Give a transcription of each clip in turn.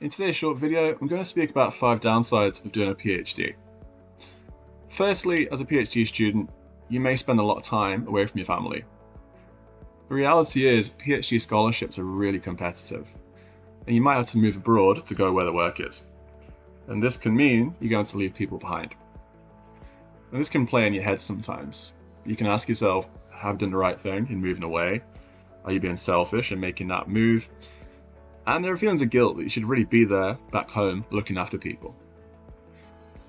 In today's short video, I'm going to speak about 5 downsides of doing a PhD. Firstly, as a PhD student, you may spend a lot of time away from your family. The reality is, PhD scholarships are really competitive, and you might have to move abroad to go where the work is. And this can mean you're going to leave people behind. And this can play in your head sometimes. You can ask yourself, have I done the right thing in moving away? Are you being selfish in making that move? And there are feelings of guilt that you should really be there, back home, looking after people.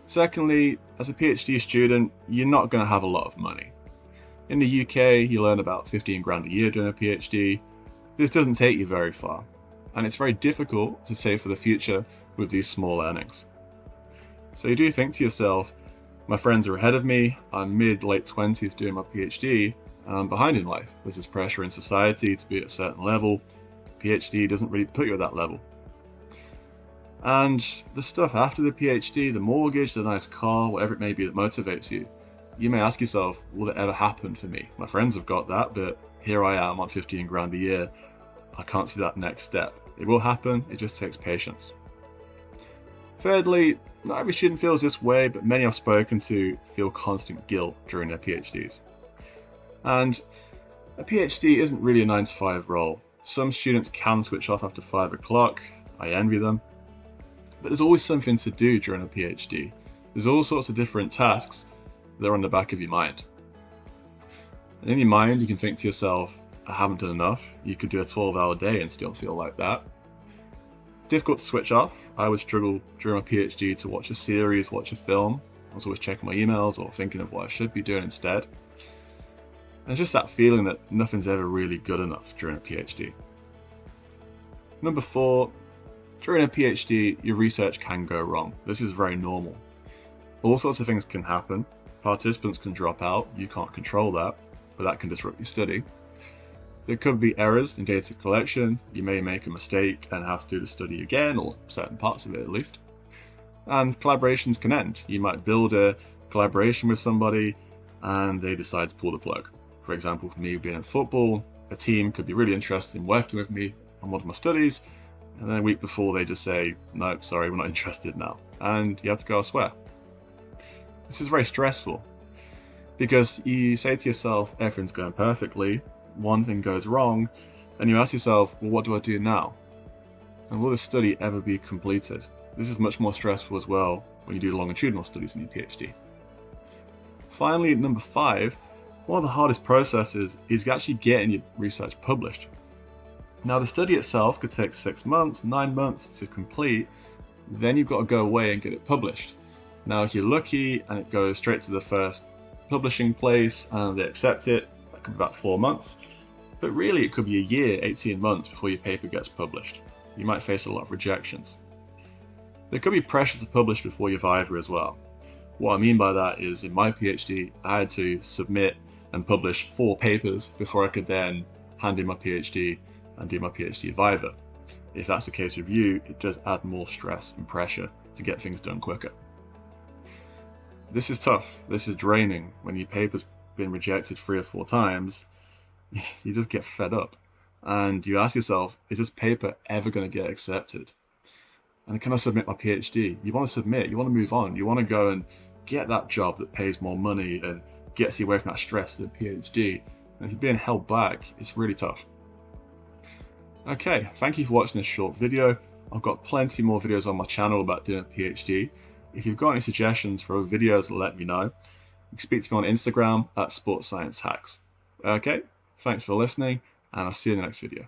Secondly, as a PhD student, you're not going to have a lot of money. In the UK, you learn about 15 grand a year doing a PhD. This doesn't take you very far, and it's very difficult to save for the future with these small earnings. So you do think to yourself, my friends are ahead of me, I'm mid-late 20s doing my PhD, and I'm behind in life. There's this pressure in society to be at a certain level. PhD doesn't really put you at that level. And the stuff after the PhD, the mortgage, the nice car, whatever it may be that motivates you, you may ask yourself, will it ever happen for me? My friends have got that, but here I am on 15 grand a year. I can't see that next step. It will happen, it just takes patience. Thirdly, not every student feels this way, but many I've spoken to feel constant guilt during their PhDs. And a PhD isn't really a 9 to 5 role. Some students can switch off after 5 o'clock, I envy them. But there's always something to do during a PhD. There's all sorts of different tasks that are on the back of your mind. And in your mind, you can think to yourself, I haven't done enough. You could do a 12-hour day and still feel like that. Difficult to switch off. I would struggle during my PhD to watch a series, watch a film. I was always checking my emails or thinking of what I should be doing instead. And it's just that feeling that nothing's ever really good enough during a PhD. Number 4, during a PhD, your research can go wrong. This is very normal. All sorts of things can happen. Participants can drop out, you can't control that, but that can disrupt your study. There could be errors in data collection, you may make a mistake and have to do the study again, or certain parts of it at least. And collaborations can end. You might build a collaboration with somebody and they decide to pull the plug. For example, for me being in football, a team could be really interested in working with me on one of my studies, and then a week before they just say, no, sorry, we're not interested now, and you have to go elsewhere. This is very stressful, because you say to yourself, everything's going perfectly, one thing goes wrong, and you ask yourself, well, what do I do now? And will this study ever be completed? This is much more stressful as well when you do longitudinal studies in your PhD. Finally, number 5, one of the hardest processes is actually getting your research published. Now, the study itself could take 6 months, 9 months to complete, then you've got to go away and get it published. Now, if you're lucky and it goes straight to the first publishing place and they accept it, that could be about 4 months. But really, it could be a year, 18 months before your paper gets published. You might face a lot of rejections. There could be pressure to publish before your Viva as well. What I mean by that is, in my PhD, I had to submit and publish 4 papers before I could then hand in my PhD and do my PhD Viva. If that's the case with you, it does add more stress and pressure to get things done quicker. This is tough, this is draining. When your paper's been rejected 3 or 4 times, you just get fed up. And you ask yourself, is this paper ever going to get accepted? And can I submit my PhD? You want to submit, you want to move on, you want to go and get that job that pays more money and gets you away from that stress of the PhD. And if you're being held back, it's really tough. Okay, thank you for watching this short video. I've got plenty more videos on my channel about doing a PhD. If you've got any suggestions for other videos, let me know. You can speak to me on Instagram at sportsciencehacks. Okay, thanks for listening, and I'll see you in the next video.